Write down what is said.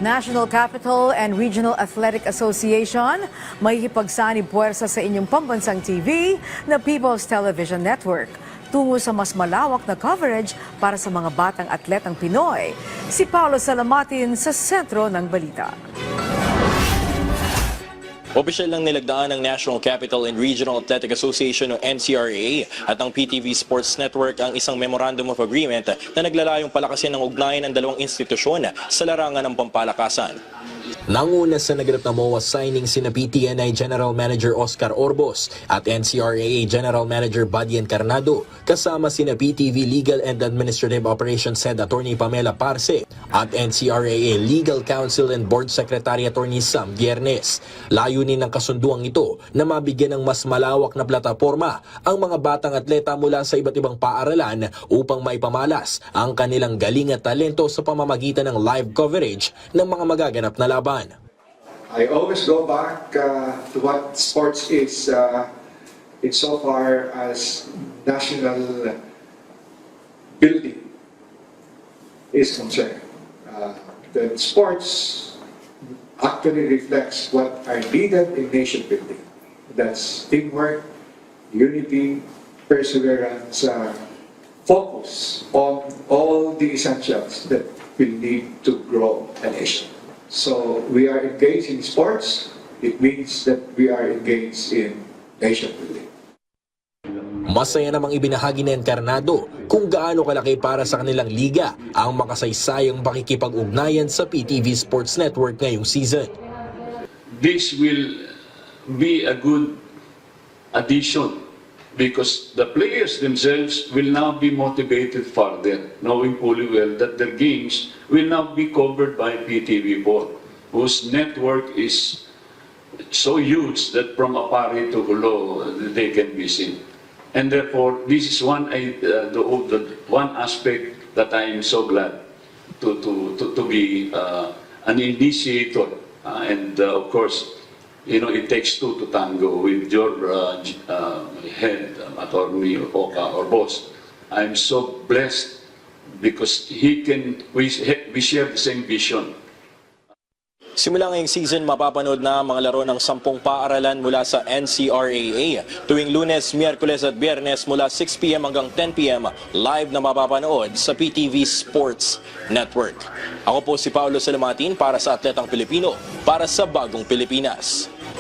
National Capital and Regional Athletic Association may hipagsanib puwersa sa inyong pambansang TV na People's Television Network tungo sa mas malawak na coverage para sa mga batang atletang Pinoy. Si Paolo Salamatin sa sentro ng balita. Opisyal lang nilagdaan ng National Capital and Regional Athletic Association o NCRA at ng PTV Sports Network ang isang Memorandum of Agreement na naglalayong palakasin ng ugnayan ng dalawang institusyon sa larangan ng pampalakasan. Nanguna sa naganap na MOA signing sina PTNI General Manager Oscar Orbos at NCRA General Manager Badian Carnado, kasama sina PTV Legal and Administrative Operations Head Attorney Pamela Parse at NCRA Legal Counsel and Board Secretary Attorney Sam Viernes. Layunin ng kasunduang ito na mabigyan ng mas malawak na plataporma ang mga batang atleta mula sa iba't ibang paaralan upang maipamalas ang kanilang galing at talento sa pamamagitan ng live coverage ng mga magaganap na laban. I always go back to what sports is insofar as national building is concerned. That sports actually reflects what are needed in nation building. That's teamwork, unity, perseverance, focus on all the essentials that will need to grow a nation. So we are engaged in sports. It means that we are engaged in nation building. Masaya namang ibinahagi ni Encarnado kung gaano kalaki para sa kanilang liga ang makasaysayang pakikipag-ugnayan sa PTV Sports Network ngayong season. This will be a good addition because the players themselves will now be motivated further, knowing fully well that their games will now be covered by PTV4, whose network is so huge that from Apari to Hulo, they can be seen. And therefore, this is one aspect that I am so glad to be an initiator. Of course, you know, it takes two to tango with your head, Attorney Oka or boss. I'm so blessed because we share the same vision. Simula ngayong season, mapapanood na ang mga laro ng 10 paaralan mula sa NCRAA. Tuwing Lunes, Miyerkules at Biyernes mula 6 p.m. hanggang 10 p.m. live na mapapanood sa PTV Sports Network. Ako po si Paolo Salamatin para sa Atletang Pilipino, para sa Bagong Pilipinas.